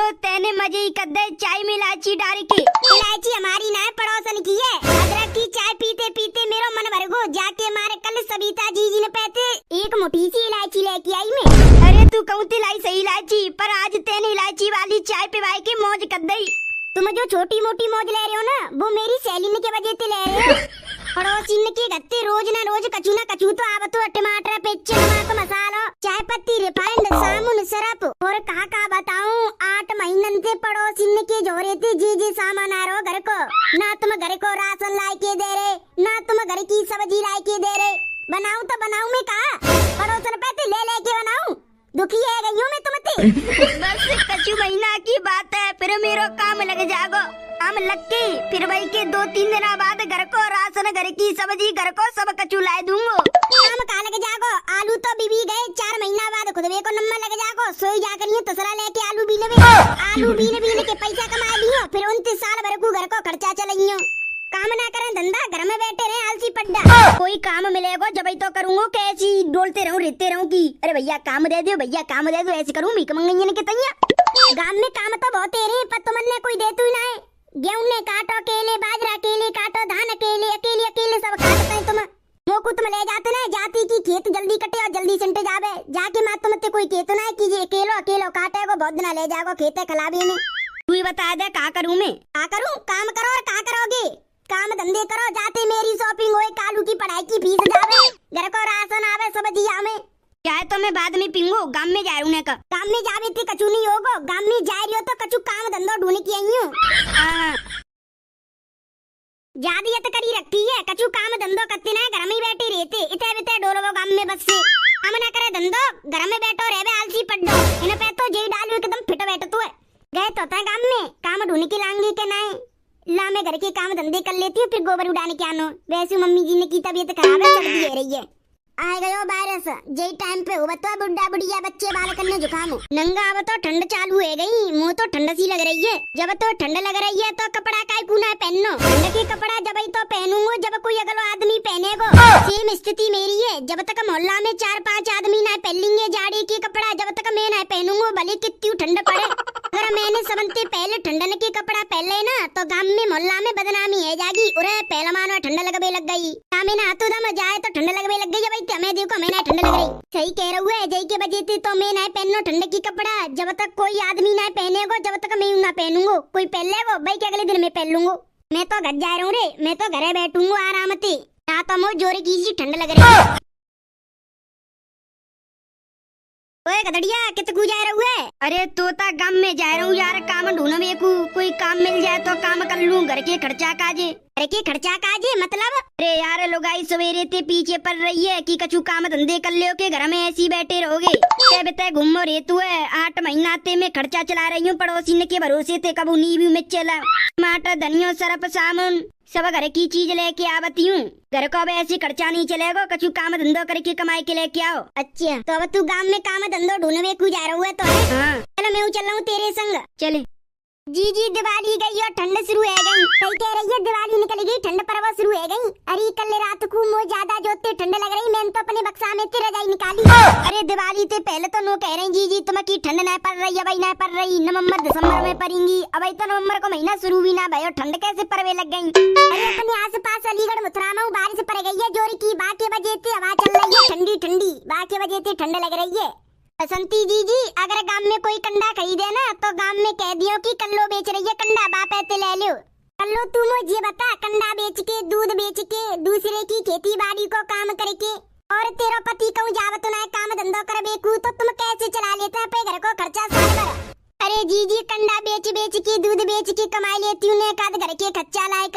चलो तेने मजे ही कर दे चाय में इलायची डाल के। इलायची हमारी ना है, पड़ोसन की है। अदरक की चाय पीते पीते मेरा मन भर गो। जाके मारे कल सविता जी ने पैते एक मोटी सी इलायची लेके आई मैं। अरे तू कहूँ लाई सही इलायची, पर आज तेने इलायची वाली चाय पिवाई के मौज कर दई। तुम जो छोटी मोटी मौज ले रहे हो ना, वो मेरी सहेली के वजह से ले रहे हो। पड़ोसी के गत्ते रोज ना रोज कचू ना कचू तो आवत हो। टमाटर पेच नमक मसाला चाय पत्ती रिफाइंड साबुन सरप और कहा बताऊं 8 महीनन से पड़ोसी के जोरे थे जी सामान आ रहो घर को। ना तुम घर को राशन ला के दे रहे, ना तुम घर की सब्जी ला के दे रहे। बनाऊं तो बनाऊं मैं कहा, पड़ोसन पैसे ले लेके बनाऊं। दुखी है गई हूँ मैं तुमसे। बस कचू महीना की बात है, फिर मेरो काम लग जागो। काम लग के फिर वही के 2-3 दिन बाद घर को राशन, घर की सब्जी, घर को सब कचू ला दूंगो। काम कहा लग जागो, आलू तो बीबी गए 4 महीना बाद खुद को नंबर लग जागो। सोई जा करिए तसला लेके आलू बीन बीन के पैसा कमा लियो, फिर 29 साल भर को घर को खर्चा चलाइयो। काम ना करें धंधा, घर में बैठे रहे आलसी पड्डा। कोई काम मिलेगा जब ही तो करूँगो, कैसी डोलते रहूं रहते रहूं की अरे भैया काम दे दो, भैया काम दे दो, ऐसे करूँ मीक मंगैया के तैया। गांव में काम तो बहुत तेरे, पर तुमने कोई देतु ही ना है। गेहूं ने काटो अकेले, बाजरा अकेले काटो, धान अकेले अकेले सब काटते हैं तुम। मोकू तुम ले जाते ना, जाती की खेत जल्दी कटे और जल्दी सिंटे जावे। जाके माँ तुमते कोई कहते ना कि ये अकेलो काटे को बहुत दिन ले जाओ खेते खलाबी में। तू ही बता दे का करूँ मैं? का करूँ? काम करो और का करोगे? काम धंधे करो, जाते मेरी शॉपिंग होए, कालू की पढ़ाई की फीस जावे, घर को राशन आवे, सब्जी आवे। चाहे तो मैं बाद में पीऊंगो, गांव में जा रही का। गांव में जावे थे कचू नहीं होगो, गांव में जा रही हो तो कचू काम धंधो ढूंढ के आई हूँ। जादियत करी रखी है, कचू काम धंधो करते ना, घर में ही बैठे रहते इते बिते डोलो गांव में बस से। काम ना करे धंधो, घर में बैठो रहे आलसी पड्डो। इन्हें पे तो जेई डालू एकदम फिट बैठो तो है। गए तो था गांव में काम ढूंढ के लांगी के ना ला, मैं घर के काम धंधे कर लेती हूँ, फिर गोबर उड़ाने के आनो। वैसे मम्मी जी ने की तबीयत खराब है, सर्दी है रही है। आए गयो वायरस जई टाइम पे हो बता, बुढ़ा बुढ़िया बच्चे बाल करने जुकाम नंगा। अब तो ठंड चालू है गई, मुंह तो ठंड सी लग रही है। जब तो ठंड लग रही है तो कपड़ा काय पूना पहनो। ठंड के कपड़ा जब ही तो पहनूंगो जब कोई अगलो आदमी पहनेगो। सेम स्थिति मेरी है, जब तक मोहल्ला में 4-5 आदमी ना पहनेंगे जाड़े के कपड़ा, जब तक मैं ना पहनूंगो भले कितनी ठंड पड़े। अगर मैंने सबसे पहले ठंडन के कपड़ा पहले ना तो गांव में मोहल्ला में बदनामी है जागी। उरे पहला मानो ठंड लगबे लग गई, मैं हाथों दम जाए तो ठंड लगबे लग गई। भाई हमें देखो मैं ना ठंड लग रही। सही कह रहा है, जय के वजह से तो मैं ना पहनो ठंड की कपड़ा। जब तक कोई आदमी ना पहनेगो जब तक मैं ना पहनूंगो। कोई पहन लेगो भाई के अगले दिन मैं पहन लूंगो। मैं तो घर जा रहा हूँ रे, मैं तो घरे बैठूंगो आराम से। ना तो मुझे जोरे की सी ठंड लग रही है। ओए गधड़िया कित को जा रहा है? अरे तोता गांव में जा रहा हूँ यार, काम ढूंढो मेरे को। कोई काम मिल जाए तो काम कर लूँ, घर के खर्चा काजे। घर के खर्चा काजे मतलब? अरे यार लोगाई सवेरे ते पीछे पड़ रही है कि कछु काम धंधे कर लियो के घर में ऐसी बैठे रहोगे। बेटे घूमो रेतु है, 8 महीना ते मैं खर्चा चला रही हूँ पड़ोसी के भरोसे थे। कबू नींबू में चला टमाटर धनिया सरफ साबुन सब घर की चीज लेके आवती हूँ। घर को अब ऐसे खर्चा नहीं चलेगा, कछु काम धंधो करके कमाई के लेके आओ। अच्छा तो अब तू गांव में काम धंधो ढूंढने को जा रहा है तो है? हाँ चलो मैं चल रहा हूँ तेरे संग। चले। जी दिवाली गई और ठंड शुरू है गई। सही कह रही है, दिवाली निकल गई ठंड पर्व शुरू है गई। अरे कल रात को मुझे ज्यादा जोते ठंड लग रही, मैंने तो अपने बक्सा में तेरा रजाई निकाली। अरे दिवाली ते पहले तो नो कह रहे जी तुम्हें की ठंड ना पड़ रही है। भाई ना पड़ रही, नवंबर दिसंबर में पड़ेंगी। अब तो नवंबर को महीना शुरू भी ना भाई, ठंड कैसे परवे लग गई। अरे अपने आस पास अलीगढ़ मथुरा में बारिश पड़ गई है जोर की। बाकी वजह से हवा चल रही है ठंडी ठंडी, बाकी वजह से ठंड लग रही है। बसंती जी अगर गांव में कोई कंडा खरीदे ना तो गांव में कह दियो कि कल्लो बेच रही है कंडा, बापे ते ले लो। कल्लो तू मुझे बता, कंडा बेच के दूध बेच के दूसरे की खेती बाड़ी को काम करके और तेरा पति कहूँ जावत ना काम धंधो कर बेकू तो तुम कैसे चला लेता पे घर को खर्चा साल भर? अरे जी कंडा बेच के दूध बेच के कमाई लेती हूँ ने का घर के खर्चा लायक।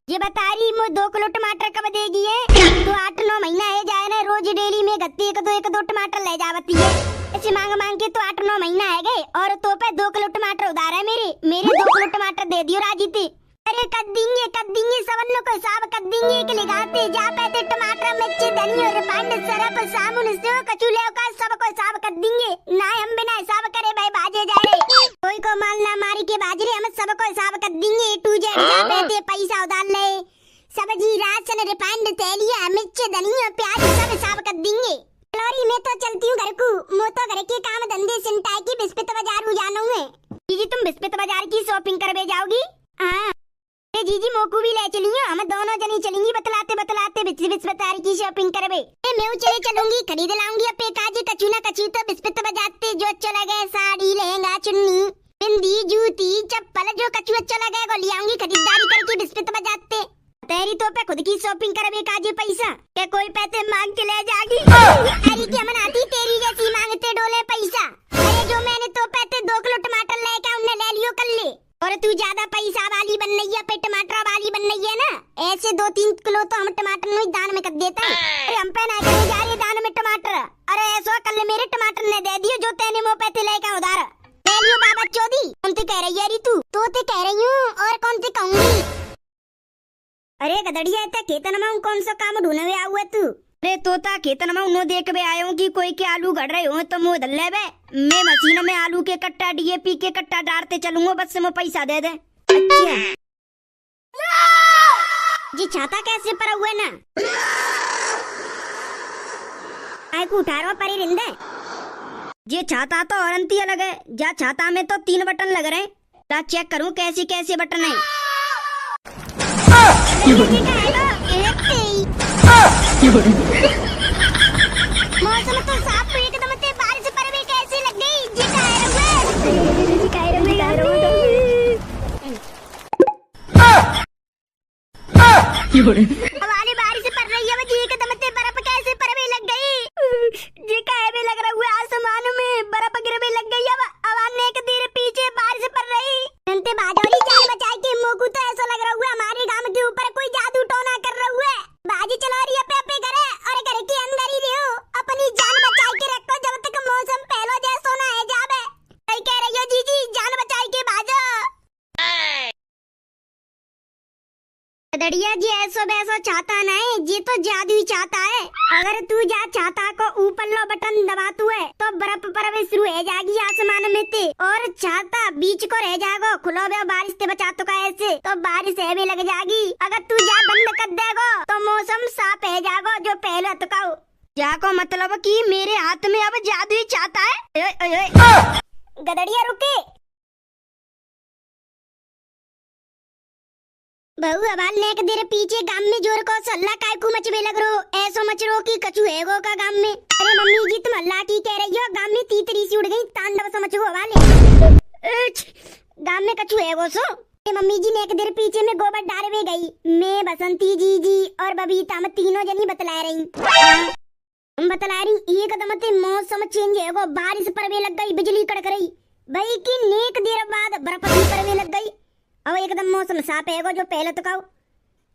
ये बता रही मुझे 2 किलो टमाटर कब देगी है? तो 8-9 महीना है जाए ना, रोज डेली में गत्ती 1-2 टमाटर ले जावती है। ऐसे मांग के तो 8-9 महीना है गए और तो पे 2 किलो टमाटर उधार है मेरे 2 किलो टमाटर दे दियो राजी थी। अरे कर देंगे सबन को हिसाब कर देंगे कि लगाते जा पैसे टमाटर मिर्च धनिया रिफाइंड सरफ साबुन से कचूले का सब को हिसाब कर देंगे। ना हम बिना हिसाब करे भाई बाजे जा रहे, कोई को माल ना मारी के बाजरे हम सब को हिसाब कर देंगे। टू जेड जा पैसे पैसा उधार ले, सब्जी राशन रिफाइंड तेलिया मिर्च धनिया प्याज सब हिसाब कर देंगे। लॉरी में तो चलती हूँ घर को, मैं तो घर के काम धंधे सिंटाई की बिस्पित बाजार जाना हूँ। जी जीजी मोकू भी ले चलियो, हम दोनों जनी चलेंगी बतलाते बतलाते बिस्बित बतारी की शॉपिंग करवे। मैं चले चलूंगी, खरीद लाऊंगी अपे काजी कछु ना कछु तो बिस्बित बजाते जो अच्छा लगे, साड़ी लहंगा चुन्नी बिंदी जूती चप्पल जो कछु अच्छा लगे वो ले आऊंगी, खरीदारी करके बिस्बित बजाते। तेरी तो पे खुद की शॉपिंग करवे काजी पैसा के कोई पैसे मांग के ले जागी। अरे क्या मनाती तेरी जैसी मांगते डोले पैसा। अरे जो मैंने तो पैसे 2 किलो टमाटर लेके उन्हें ले लियो कर ले। और तू ज्यादा पैसा वाली बन रही है, पे टमाटर वाली बन रही है ना, ऐसे 2-3 किलो तो हम टमाटर नहीं दान में कर देते हैं। अरे हम पे ना करे जा रही दान में टमाटर। अरे ऐसा कल मेरे टमाटर ने दे दियो जो तेने मुँह पैसे लेके उधार ले लियो। बाबा चौधी कौन सी कह रही है तू? तो ते कह रही हूँ और कौन सी कहूँगी। अरे गदड़िया इतना खेतन में कौन सा काम ढूंढने आया हुआ तू? अरे तोता खेतन में उन्हों देख बे आयो कि कोई के आलू गड़ रहे हो तो मुँह दल्ले बे। मैं मशीन में आलू के कट्टा डीएपी के कट्टा डालते चलूंगा, बस से मुझे पैसा दे दे। अच्छा जी छाता कैसे पर हुए ना आय को उठा रहा परी रिंदे। ये छाता तो औरंती अलग है, जा छाता में तो 3 बटन लग रहे हैं। चेक करूं कैसे कैसे बटन है। मौसम तो साफ एकदम से बारिश पर भी कैसे लग गई जी काहे हमारी बारिश पड़ रही है जी एकदम से बर्फ कैसे पर भी लग गई जी काहे भी लग रहा हुआ आसमान में बर्फ गिरने लग गई। अब आने के देर पीछे बारिश पड़ रही जनते बाजौरी जान बचाई के मोकू तो ऐसा लग रहा हुआ हमारे गांव के ऊपर कोई जादू टोना कर रहा हुआ है। बाजी चला रही है पे करे और घर के अंदर ही रहो, अपनी जान बचाई के रखो जब तक मौसम पहलो जैसो ना है जावे। सही कह रही हो जीजी, जान बचाई के बाजो। गदड़िया जी ऐसो वैसो चाहता ना है, ये तो जादू ही चाहता है। अगर तू जा चाहता को ऊपर लो बटन दबा तू है तो बर्फ परवे शुरू हो जाएगी आसमान में ते, और चाहता बीच को रह जाएगो खुलो बे बारिश से बचा तो का ऐसे तो बारिश है भी लग जाएगी। अगर तू जा बंद कर देगो तो मौसम साफ है जाएगो जो पहले अटकाओ जाको मतलब कि मेरे हाथ में अब जादू ही चाहता है। गदड़िया रुके बहु अबाल नेक देर पीछे गांव में जोर को सल्ला काय को मचवे लग रो, ऐसो मच रो की कछु हैगो का गांव में। अरे मम्मी जी तुम अल्लाह की कह रही हो, गांव में तीतरी सी उड़ गई तांडव समझो वाले गांव में कछु हैगो सो। मम्मी जी नेक देर पीछे में गोबर डाले में गई, मैं बसंती जी और बबीता हम तीनों जनी बतला रही हम बतला रही एक कदम ते मौसम चेंज हैगो, बारिश परवे लग गई, बिजली कड़क रही भाई की नेक देर बाद बर्फ परवे लग गई। अब एकदम मौसम साफ है जो पहले तो कहो।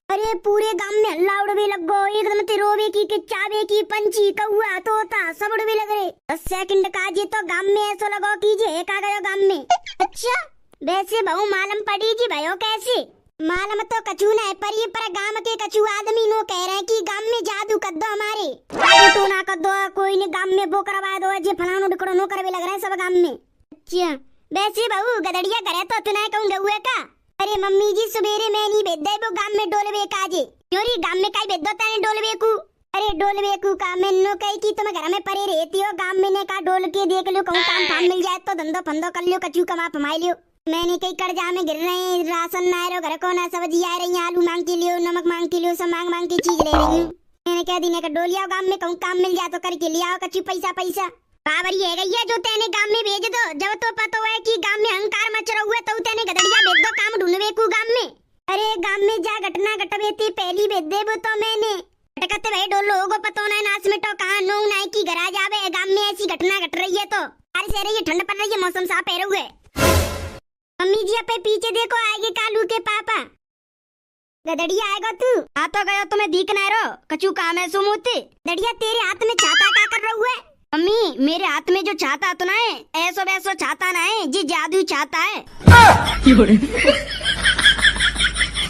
अरे पूरे गांव में हल्ला उड़वे लग गो, एकदम ते रोवे की के चावे की पंछी कौआ तोता सब उड़वे लग रहे। 10 सेकंड का जे तो गांव में ऐसा लगो की जे का गयो गांव में। अच्छा वैसे बहु मालूम पड़ी जी भयो कैसे? मालूम तो कछु न है पर ये पर गांव के कछु आदमी नो कह रहे कि गांव में जादू कर दो, हमारे जादू टोना कर दो, कोई ने गांव में वो करवा दो जे फलानो ढिकड़ो नो करवे लग रहे सब गांव में। अच्छा वैसे बहु गदड़िया करे तो तुना कहूंगा हुए का? अरे मम्मी जी सवेरे मैं नहीं भेज दे वो गांव में डोलवे काजे क्योंरी गांव में काई भेज दो ताने डोलवे को। अरे डोलवे को का मैंने कही कि तुम घर में परे रहती हो, गांव में ने का डोल के देख लो कहूं काम काम मिल जाए तो धंधो फंदो कर लियो, कछु कमा फमाई लियो। मैंने कई कर्जा में गिर रहे, राशन ना रो घर को ना सब्जी आ रही, आलू मांग के लियो, नमक मांग के लियो, सब मांग मांग के चीज ले रही हूँ। मैंने कह दी का डोलिया गांव में कहूं काम मिल जाए तो करके लिया कछु पैसा बाबर ये गई है जो तेने गांव में भेज दो, जब तो पता है कि गांव में अहंकार मच रहा हुआ तो तेने गदड़िया भेज दो काम ढूंढवे को गांव में। अरे गांव में जा घटना घटवे थी पहली भेज दे वो तो मैंने टकते भाई डोल लोगों को पता ना नाच में तो कहां नो ना की घर आ जावे, गांव में ऐसी घटना घट रही है तो बारिश हो रही है, ठंड पड़ रही है, मौसम साफ है हुए। मम्मी जी अपने पीछे देखो आएगी कालू के पापा। गदड़िया आएगा तू आ तो गयो तुम्हें दिख ना रो कछु काम है सुमोते। गदड़िया तेरे हाथ में छाता का कर रहा हुआ है? मम्मी मेरे हाथ में जो छाता तो ना है ऐसो वैसो छाता ना है जी जादू छाता है।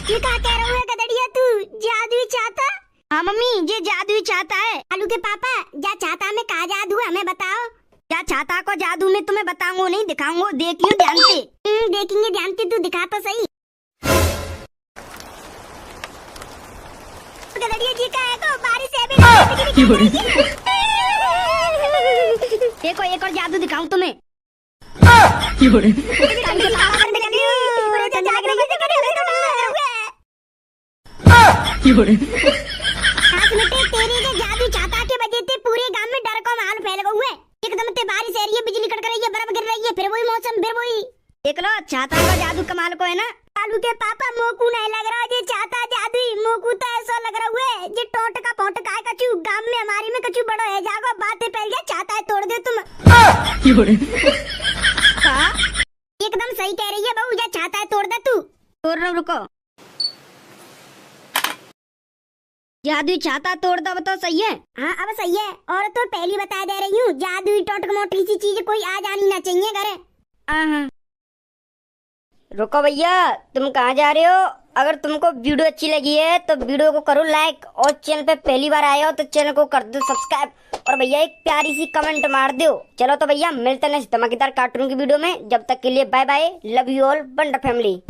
क्या कह रहा है गदड़िया तू, जादू छाता? हाँ मम्मी ये जादू छाता है। आलू के पापा जा छाता में कहा जादू है हमें बताओ। क्या छाता को जादू में तुम्हें बताऊंगा नहीं दिखाऊंगा, देखियो ध्यान से। देखेंगे ध्यान से, तू दिखा तो सही। गदड़िया जी का है को बारिश है भी देखो एक और जादू दिखाऊं तुम्हें। मिटे तेरे के जादू चाहता के वजह से पूरे गांव में डर का माहौल फैल गया है। एकदम से बारिश आ रही है, बिजली कड़क रही है, बर्फ गिर रही है, फिर वही मौसम, फिर वही। देख लो छाता का जादू कमाल को है ना। कालू के पापा मोकू नहीं लग रहा, ये चाहता जादू मोकू तो ऐसा लग रहा है ये टोट का पोट का है कछु। गांव में हमारी में कछु बड़ो है, जागो बातें फैल गया, चाहता है तोड़ दे तुम। एकदम सही कह रही है बहू, ये चाहता है तोड़ दे तू। तोड़ रहा हूं, रुको। जादू छाता तोड़ दो तो सही है। हाँ अब सही है, और तो पहली बता दे रही हूँ, जादू टोट मोटी सी चीज कोई आ जानी ना चाहिए घर। हाँ रुको भैया, तुम कहाँ जा रहे हो? अगर तुमको वीडियो अच्छी लगी है तो वीडियो को करो लाइक, और चैनल पे पहली बार आए हो तो चैनल को कर दो सब्सक्राइब, और भैया एक प्यारी सी कमेंट मार दो। चलो तो भैया मिलते हैं नेक्स्ट धमाकेदार कार्टून की वीडियो में, जब तक के लिए bye bye, love you all, wonder family.